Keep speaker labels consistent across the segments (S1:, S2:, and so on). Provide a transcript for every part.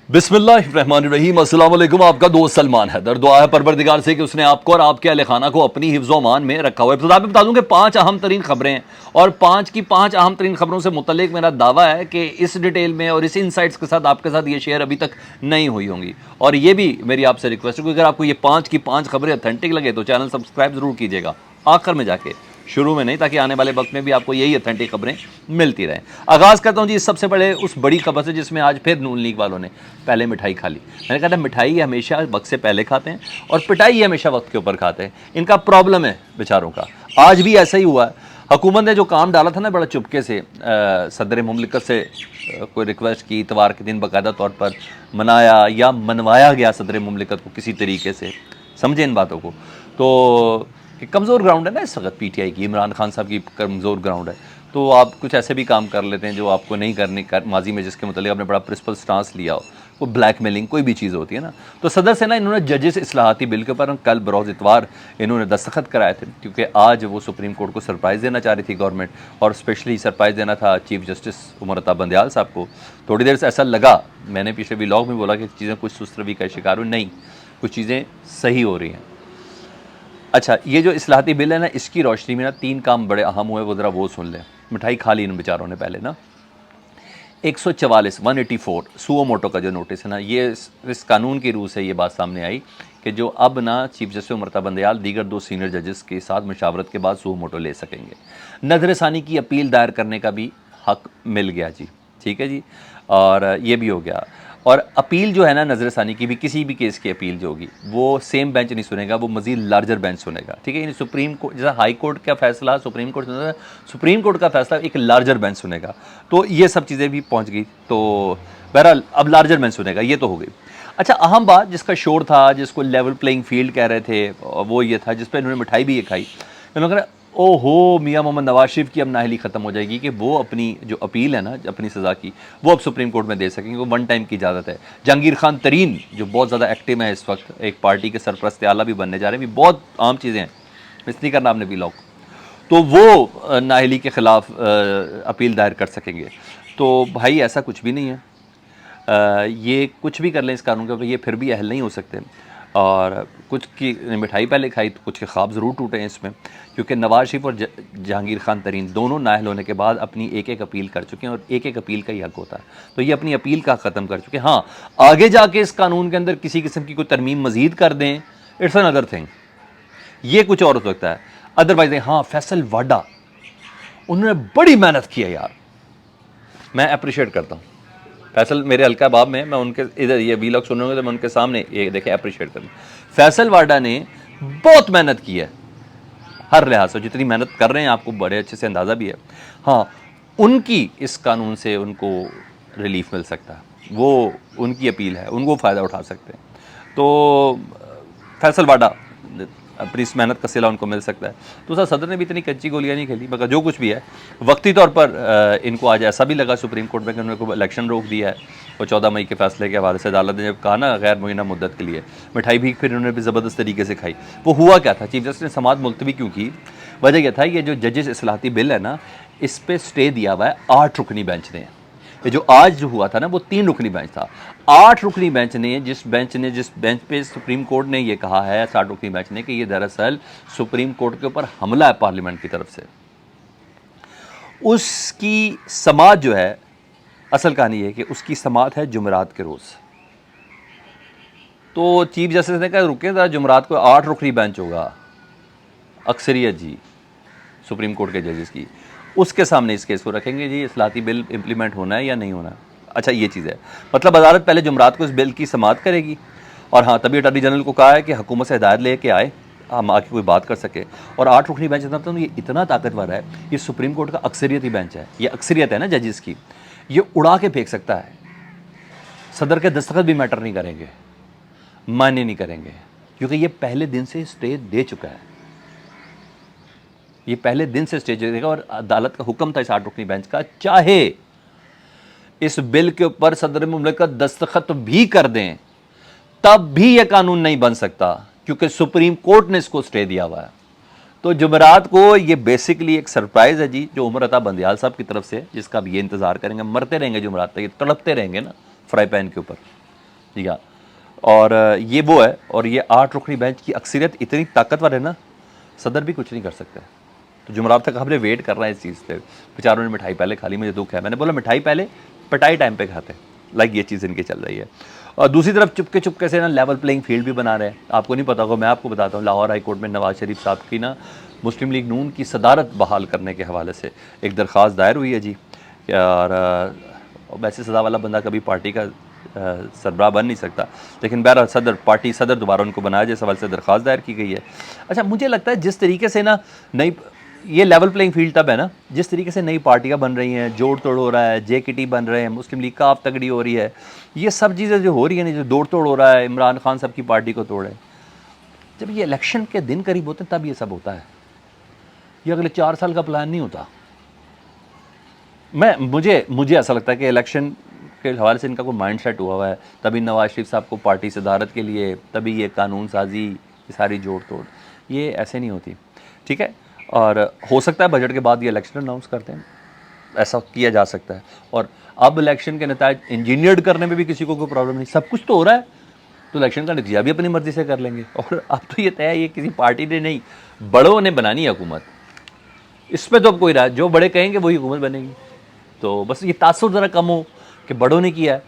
S1: बिस्मिल्लाहिर्रहमानिर्रहीम। अस्सलाम वालेकुम। आपका दोस्त सलमान हैदर। दुआ है परवरदिगार से कि उसने आपको और आपके अहले खाना को अपनी हिफ्ज़ व अमान में रखा हुआ है। तो आपको बता दूं कि 5 अहम तरीन खबरें हैं और 5 की 5 अहम तरीन खबरों से मुतल्लिक मेरा दावा है कि इस डिटेल में और इस इनसाइट्स के साथ आपके साथ ये शेयर अभी तक नहीं हुई होंगी। और ये भी मेरी आपसे रिक्वेस्ट है कि अगर आपको ये 5 की 5 खबरें ऑथेंटिक लगे तो चैनल सब्सक्राइब ज़रूर कीजिएगा, आखिर में जाके, शुरू में नहीं, ताकि आने वाले वक्त में भी आपको यही ऑथेंटिक खबरें मिलती रहें। आगाज़ करता हूँ जी सबसे पहले उस बड़ी खबर से जिसमें आज फिर नून लीग वालों ने पहले मिठाई खा ली। मैंने कहा था मिठाई हमेशा वक्त से पहले खाते हैं और पिटाई हमेशा वक्त के ऊपर खाते हैं। इनका प्रॉब्लम है बेचारों का। आज भी ऐसा ही हुआ है। हुकूमत ने जो काम डाला था ना बड़ा चुपके से, सदर मुमलिकत से कोई रिक्वेस्ट की, इतवार के दिन बाकायदा तौर पर मनाया या मनवाया गया सदर मुमलिकत को किसी तरीके से, समझे इन बातों को। तो कि कमज़ोर ग्राउंड है ना इस वक्त पीटीआई की, इमरान खान साहब की कमज़ोर ग्राउंड है। तो आप कुछ ऐसे भी काम कर लेते हैं जो आपको नहीं करने माजी में, जिसके मतलब आपने बड़ा प्रिंसिपल स्टांस लिया हो, वो ब्लैकमेलिंग कोई भी चीज़ होती है ना। तो सदर से ना इन्होंने जजेस इस्लाहाती बिल के ऊपर कल बरोज़ इतवार इन्होंने दस्तखत कराए थे, क्योंकि आज वो सुप्रीम कोर्ट को सरप्राइज़ देना चाह रही थी गवर्नमेंट, और स्पेशली सरप्राइज़ देना था चीफ जस्टिस उमर अता बंदयाल साहब को। थोड़ी देर से ऐसा लगा, मैंने पिछले व्लॉग में बोला कि चीज़ें कुछ सुस्त रवि का शिकार हुई, नहीं, कुछ चीज़ें सही हो रही हैं। अच्छा, ये जो इस्लाहाती बिल है ना, इसकी रोशनी में ना 3 काम बड़े अहम हुए, वो ज़रा वो सुन लें। मिठाई खा ली इन बेचारों ने पहले ना। 144 सुओ मोटो का जो नोटिस है ना, ये इस कानून की रूह से ये बात सामने आई कि जो अब ना चीफ जस्टिस उमर अता बंदयाल दीगर 2 सीनियर जजेस के साथ मशावरत के बाद सुओ मोटो ले सकेंगे। नज़रसानी की अपील दायर करने का भी हक मिल गया जी, ठीक है जी, और ये भी हो गया। और अपील जो है ना नज़रसानी की भी, किसी भी केस की अपील जो होगी वो सेम बेंच नहीं सुनेगा, वो मज़ीद लार्जर बेंच सुनेगा, ठीक है। यानी सुप्रीम कोर्ट, जैसा हाई कोर्ट का फैसला सुप्रीम कोर्ट सुनेगा, सुप्रीम कोर्ट का फैसला एक लार्जर बेंच सुनेगा। तो ये सब चीज़ें भी पहुंच गई। तो बहरहाल अब लार्जर बेंच सुनेगा, ये तो हो गई। अच्छा, अहम बात जिसका शोर था, जिसको लेवल प्लेइंग फील्ड कह रहे थे, वो ये था जिस पर इन्होंने मिठाई भी ये खाई। इन्होंने कहा ओहो मियाँ मोहम्मद नवाज शरीफ की अब नाअहली ख़त्म हो जाएगी कि वो अपनी जो अपील है ना अपनी सज़ा की, वो अब सुप्रीम कोर्ट में दे सकेंगे, वो 1 टाइम की इजाज़त है। जहांगीर खान तरीन जो बहुत ज़्यादा एक्टिव है इस वक्त, एक पार्टी के सरपरस्त आला भी बनने जा रहे हैं, भी बहुत आम चीज़ें हैं, मिस नहीं करना आपने व्लॉग, तो वो नाअहली के ख़िलाफ़ अपील दायर कर सकेंगे। तो भाई ऐसा कुछ भी नहीं है। ये कुछ भी कर लें इस कानून के ऊपर, ये फिर भी अहल नहीं हो सकते। और कुछ की मिठाई पहले खाई तो कुछ के ख्वाब ज़रूर टूटे हैं इसमें, क्योंकि नवाज शरीफ और जहांगीर खान तरीन दोनों नाअहल होने के बाद अपनी एक एक अपील कर चुके हैं, और एक एक अपील का ही हक होता है। तो ये अपनी अपील का ख़त्म कर चुके हैं। हाँ, आगे जाके इस कानून के अंदर किसी किस्म की कोई तरमीम मज़ीद कर दें, इट्स एन अदर थिंग, ये कुछ और हो सकता है। अदरवाइज हाँ, फैसल वाडा उन्होंने बड़ी मेहनत की है यार, मैं अप्रिशिएट करता हूँ। फैसल मेरे हल्का बाब में, मैं उनके इधर ये व्लॉग सुनूंगा तो मैं उनके सामने ये देखे अप्रिशिएट करूँ। फैसल वाडा ने बहुत मेहनत की है हर लिहाज से, जितनी मेहनत कर रहे हैं आपको बड़े अच्छे से अंदाज़ा भी है। हाँ, उनकी इस कानून से उनको रिलीफ मिल सकता है, वो उनकी अपील है, उनको फ़ायदा उठा सकते हैं। तो फैसल वाडा अपनी इस मेहनत का सिला उनको मिल सकता है। तो सर सदर ने भी इतनी कच्ची गोलियां नहीं खेली, मगर जो कुछ भी है वक्ती तौर पर इनको आज ऐसा भी लगा सुप्रीम कोर्ट में कि उन्होंने इलेक्शन रोक दिया है। और 14 मई के फैसले के हवाले से अदालत ने जब कहा ना गैर मुइना मुद्दत के लिए, मिठाई भी फिर उन्होंने भी ज़बरदस्त तरीके से खाई। वो हुआ क्या था, चीफ जस्टिस ने समाअत मुलतवी क्यों की, वजह यह था ये जो जजेस इस्लाहाती बिल है ना, इस पर स्टे दिया हुआ है 8 रुकनी बेंच ने। ये जो आज जो हुआ था ना वो 3 रुकनी बेंच था। 8 रुकनी बेंच ने जिस बेंच पे सुप्रीम कोर्ट ने ये कहा है, 7 रुकनी बेंच ने, कि ये दरअसल सुप्रीम कोर्ट के ऊपर हमला है पार्लियामेंट की तरफ से, उसकी समाअत जो है, असल कहानी है कि उसकी समाअत है जुमेरात के रोज़। तो चीफ जस्टिस ने कहा रुके ज़रा, जुमेरात को 8 रुकनी बेंच होगा, अक्सरियत जी सुप्रीम कोर्ट के जजेस की, उसके सामने इस केस को रखेंगे जी, इस्लाहाती बिल इंप्लीमेंट होना है या नहीं होना है। अच्छा, ये चीज़ है, मतलब अदालत पहले जुमरात को इस बिल की समाअत करेगी, और हाँ, तभी अटॉर्नी जनरल को कहा है कि हुकूमत से हिदायत ले के आए, हम आके कोई बात कर सके। और 8 रुकनी बेंच मतलब ये इतना ताकतवर है, ये सुप्रीम कोर्ट का अक्सरियती बेंच है, ये अक्सरियत है ना जजेस की, ये उड़ा के फेंक सकता है। सदर के दस्तखत भी मैटर नहीं करेंगे, मान्य नहीं करेंगे, क्योंकि ये पहले दिन से स्टे दे चुका है, ये पहले दिन से स्टे देगा। और अदालत का हुक्म था इस 8 रुकनी बेंच का, चाहे इस बिल के ऊपर सदर मुमलिकत दस्तखत भी कर दें तब भी यह कानून नहीं बन सकता, क्योंकि सुप्रीम कोर्ट ने इसको स्टे दिया हुआ है। तो जुमेरात को ये बेसिकली एक सरप्राइज़ है जी, जो उमर अता बंदयाल साहब की तरफ से, जिसका अब ये इंतज़ार करेंगे, मरते रहेंगे जुमेरात तक, ये तड़पते रहेंगे ना फ्राई पैन के ऊपर, ٹھیک ہے. اور یہ وہ ہے, اور یہ 8 رکنی بینچ کی اکثریت اتنی طاقتور ہے نا, صدر بھی کچھ نہیں کر سکتا. تو جمعرات تک ہم نے ویٹ کر رہا ہے اس چیز پہ. بیچاروں نے مٹھائی پہلے کھا لی, مجھے دکھ ہے. میں نے بولا مٹھائی پہلے, پٹائی ٹائم پہ کھاتے ہیں. لائک یہ چیز ان کی چل رہی ہے. اور دوسری طرف چپکے سے نا لیول پلینگ فیلڈ بھی بنا رہے ہیں. آپ کو نہیں پتا ہوگا, میں آپ کو بتاتا ہوں, لاہور ہائی کورٹ میں نواز شریف صاحب کی نا مسلم لیگ نون کی صدارت بحال کرنے کے حوالے سے ایک درخواست دائر ہوئی ہے جی. اور ویسے سزا والا بندہ کبھی پارٹی کا سربراہ بن نہیں سکتا, لیکن بہرحال پارٹی صدر دوبارہ ان کو بنایا جائے, سوال سے درخواست دائر کی گئی ہے. اچھا, مجھے لگتا ہے جس طریقے سے نا نئی, یہ لیول پلینگ فیلڈ تب ہے نا جس طریقے سے نئی پارٹیاں بن رہی ہیں, جوڑ توڑ ہو رہا ہے, جے کے ٹی بن رہے ہیں, مسلم لیگ کا آپ تگڑی ہو رہی ہے, یہ سب چیزیں جو ہو رہی ہیں, جو دوڑ توڑ ہو رہا ہے, عمران خان صاحب کی پارٹی کو توڑے, جب یہ الیکشن کے دن قریب ہوتے ہیں تب یہ سب ہوتا ہے. یہ اگلے 4 سال کا پلان نہیں ہوتا. مجھے ایسا لگتا ہے کہ الیکشن کے حوالے سے ان کا کوئی مائنڈ سیٹ ہوا ہے, تبھی نواز شریف صاحب کو پارٹی صدارت کے لیے, تبھی یہ قانون سازی, یہ ساری جوڑ توڑ, یہ ایسے نہیں ہوتی. ٹھیک ہے, اور ہو سکتا ہے بجٹ کے بعد یہ الیکشن اناؤنس کرتے ہیں, ایسا کیا جا سکتا ہے. اور اب الیکشن کے نتائج انجینئرڈ کرنے میں بھی کسی کو کوئی پرابلم نہیں, سب کچھ تو ہو رہا ہے, تو الیکشن کا نتیجہ بھی اپنی مرضی سے کر لیں گے. اور اب تو یہ طے ہے, یہ کسی پارٹی نے نہیں, بڑوں نے بنانی ہے حکومت. اس پہ تو اب کوئی رائے, جو بڑے کہیں گے وہی حکومت بنے گی. تو بس یہ تاثر ذرا کم ہو کہ بڑوں نے کیا ہے,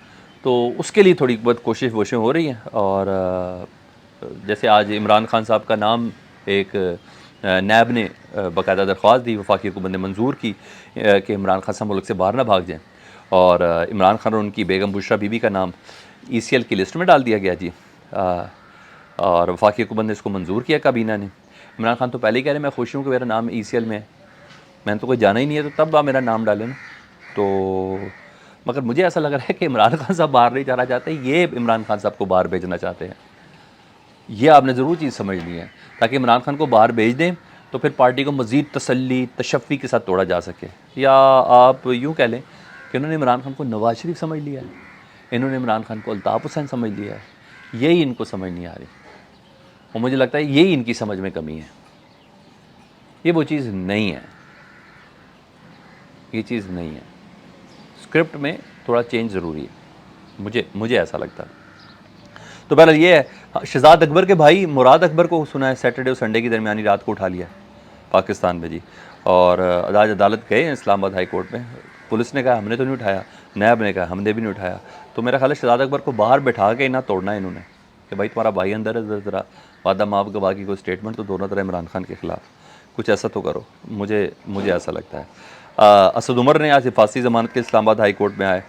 S1: تو اس کے لیے تھوڑی بہت کوششیں ہو رہی ہیں. اور جیسے آج عمران خان صاحب کا نام ایک نیب نے باقاعدہ درخواست دی, وفاقی حکومت نے منظور کی کہ عمران خان صاحب ملک سے باہر نہ بھاگ جائیں, اور عمران خان اور ان کی بیگم بشرا بی بی کا نام ECL کی لسٹ میں ڈال دیا گیا جی. اور وفاقی حکومت نے اس کو منظور کیا, کابینہ نے. عمران خان تو پہلے ہی کہہ رہے ہیں میں خوش ہوں کہ میرا نام ECL میں ہے, میں نے تو کوئی جانا ہی نہیں ہے, تو تب آپ میرا نام ڈالیں نا. تو مگر مجھے ایسا لگ رہا ہے کہ عمران خان صاحب باہر نہیں جانا چاہتے, یہ عمران خان صاحب کو باہر بھیجنا چاہتے ہیں. یہ آپ نے ضرور چیز سمجھنی ہے, تاکہ عمران خان کو باہر بھیج دیں تو پھر پارٹی کو مزید تسلی تشفی کے ساتھ توڑا جا سکے. یا آپ یوں کہہ لیں کہ انہوں نے عمران خان کو نواز شریف سمجھ لیا ہے, انہوں نے عمران خان کو الطاف حسین سمجھ لیا ہے. یہی ان کو سمجھ نہیں آ رہی, اور مجھے لگتا ہے یہی ان کی سمجھ میں کمی ہے. یہ وہ چیز نہیں ہے, یہ چیز نہیں ہے. اسکرپٹ میں تھوڑا چینج ضروری ہے, مجھے ایسا لگتا ہے. تو بہرحال یہ ہے, شہزاد اکبر کے بھائی مراد اکبر کو سنا ہے سیٹرڈے اور سنڈے کی درمیانی رات کو اٹھا لیا پاکستان میں جی, اور عدالت گئے ہیں اسلام آباد ہائی کورٹ میں. پولیس نے کہا ہم نے تو نہیں اٹھایا, نیب نے کہا ہم نے بھی نہیں اٹھایا. تو میرا خیال ہے شہزاد اکبر کو باہر بٹھا کے نہ توڑنا ہے انہوں نے, کہ بھائی تمہارا بھائی اندر ہے, ذرا وعدہ ماف گواہ کی کوئی اسٹیٹمنٹ تو دونوں طرح عمران خان کے خلاف کچھ ایسا تو کرو. مجھے ایسا لگتا ہے. اسد عمر نے آج حفاظتی ضمانت کے اسلام آباد ہائی کورٹ میں آئے,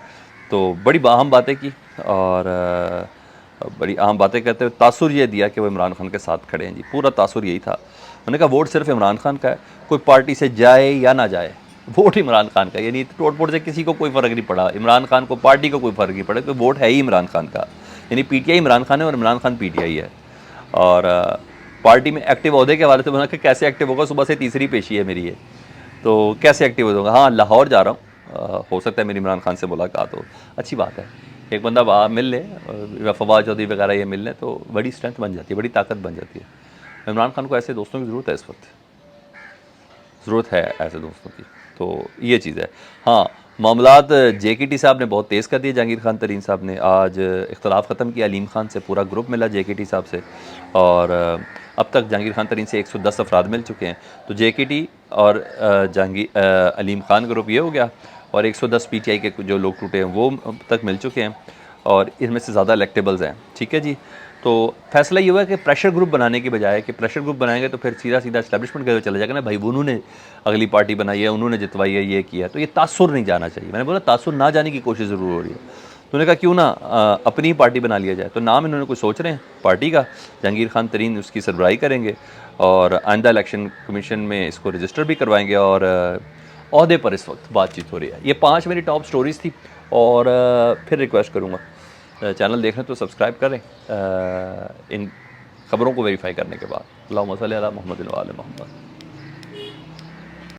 S1: تو بڑی اہم باتیں کی, اور بڑی اہم باتیں کہتے ہوئے تاثر یہ دیا کہ وہ عمران خان کے ساتھ کھڑے ہیں جی. پورا تاثر یہی تھا. میں نے کہا ووٹ صرف عمران خان کا ہے, کوئی پارٹی سے جائے یا نہ جائے, ووٹ عمران خان کا. یعنی ٹوٹ پوٹ سے کسی کو کوئی فرق نہیں پڑا, عمران خان کو پارٹی کو کوئی فرق نہیں پڑا, کوئی ووٹ ہے ہی عمران خان کا. یعنی PTI عمران خان ہے اور عمران خان PTI ہے. اور پارٹی میں ایکٹیو عہدے کے حوالے سے بنا کہ کیسے ایکٹیو ہوگا, صبح سے تیسری پیشی ہے میری, تو کیسے ایکٹیو ہو جاؤں گا. ہاں لاہور جا رہا ہوں, ہو سکتا ہے میری عمران خان سے ملاقات ہو, اچھی بات ہے. ایک بندہ مل لے, فواد چودھری وغیرہ یہ مل لیں تو بڑی اسٹرینتھ بن جاتی ہے, بڑی طاقت بن جاتی ہے. عمران خان کو ایسے دوستوں کی ضرورت ہے, اس وقت ضرورت ہے ایسے دوستوں کی. تو یہ چیز ہے. ہاں معاملات JKT صاحب نے بہت تیز کر دیے. جہانگیر خان ترین صاحب نے آج اختلاف ختم کیا, علیم خان سے پورا گروپ ملا JKT صاحب سے, اور اب تک جہانگیر خان ترین سے 110 افراد مل چکے ہیں. تو JKT اور علیم خان گروپ یہ ہو گیا, اور 110 PTI کے جو لوگ ٹوٹے ہیں وہ اب تک مل چکے ہیں, اور اس میں سے زیادہ الیکٹیبلز ہیں. ٹھیک ہے جی. تو فیصلہ یہ ہوا کہ پریشر گروپ بنانے کی بجائے کہ پریشر گروپ بنائیں گے تو پھر سیدھا اسٹیبلشمنٹ کے چلے جائے گا نا, بھائی انہوں نے اگلی پارٹی بنائی ہے, انہوں نے جتوائی ہے, یہ کیا. تو یہ تاثر نہیں جانا چاہیے. میں نے بولا تاثر نہ جانے کی کوشش ضرور ہو رہی ہے. تو نے کہا کیوں نہ اپنی ہی پارٹی بنا لیا جائے. تو نام انہوں نے کچھ سوچ رہے ہیں پارٹی کا, جہانگیر خان ترین اس کی سربراہی کریں گے, اور آئندہ الیکشن کمیشن میں اس کو رجسٹر بھی کروائیں گے, اور عہدے پر اس وقت بات چیت ہو رہی ہے. یہ 5 میری ٹاپ سٹوریز تھی, اور پھر ریکویسٹ کروں گا چینل دیکھ رہے تو سبسکرائب کریں ان خبروں کو ویریفائی کرنے کے بعد. اللہم صلی علی محمد و آل محمد.